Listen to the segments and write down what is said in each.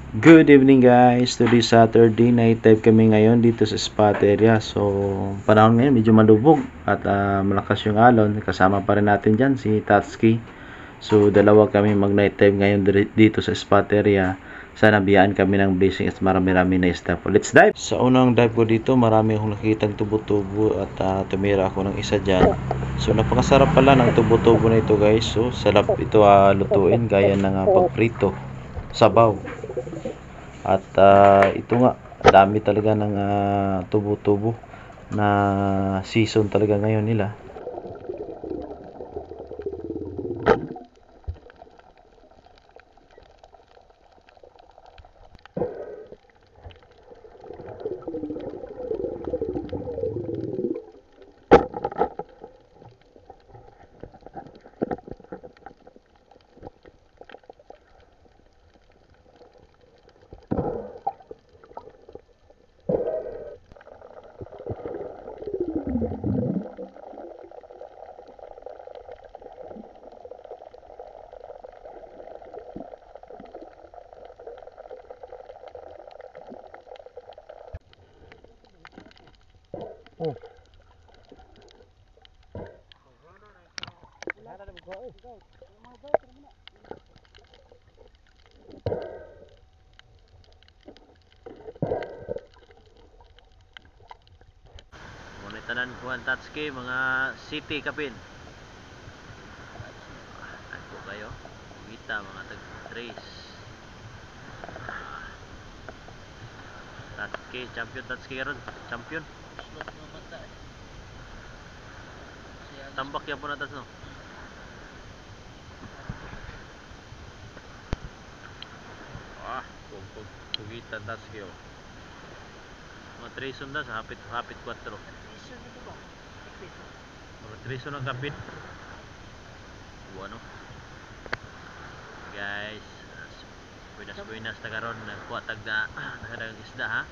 Good evening guys, today Saturday, night dive kami ngayon dito sa spot area. So panahon ngayon medyo malubog at malakas yung alon. Kasama pa rin natin dyan si Tatsuki. So dalawa kami mag night dive ngayon dito sa spot area. Sana biyaan kami ng blessing at marami-rami na staff. Let's dive! Sa unang dive ko dito, marami akong nakitang tubo-tubo at tumira ako ng isa dyan. So napakasarap pala ng tubo-tubo na ito guys. So sarap ito lutuin gaya ng pagprito, sabaw. At ito nga, dami talaga ng tubo-tubo na season talaga ngayon nila. Oh. Muna tanan ko ang Tatsuki, mga city kapin. Ako kayo, kita mga tag-trace. Tatsuki, champion Tatsuki karon, champion. Tambak yan po natas no. Pugitan Tatsuki oh. Mga treson na sa hapit 4. Mga treson ang kapit. Ano? Guys, buenas na karon nagkuha tag na nagadagang isda ha.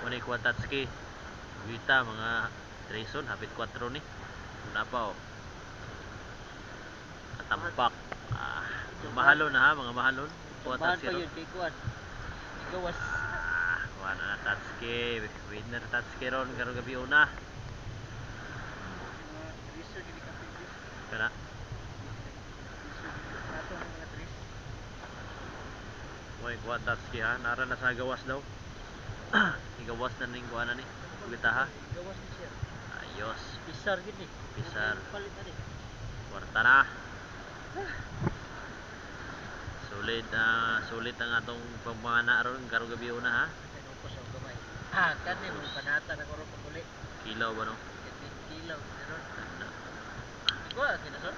Muna ikuha Tatsuki. Kita mga treson hapit 4 ni. Una pa oh. Katampak. Mahalon na ha, mga mahalon. Kuha Tatsuki. Gawas. Wala na Tatsuki. Winner Tatsuki ron karong gabi una. Kana. Moy kuha Tatsuki ha. Nara na sa gawas daw. Igawas na ning kuha na ni. Kita ha. Gawas ni siya. Ayos. Pisar gid ni. Pisar. Palit na ni. Kwarta na. Sulit ang atong pagmana ron karong gabi una ha. Kani mo panata na karon paguli. Kilaw ba no? Kilaw ron. Iko kinasod.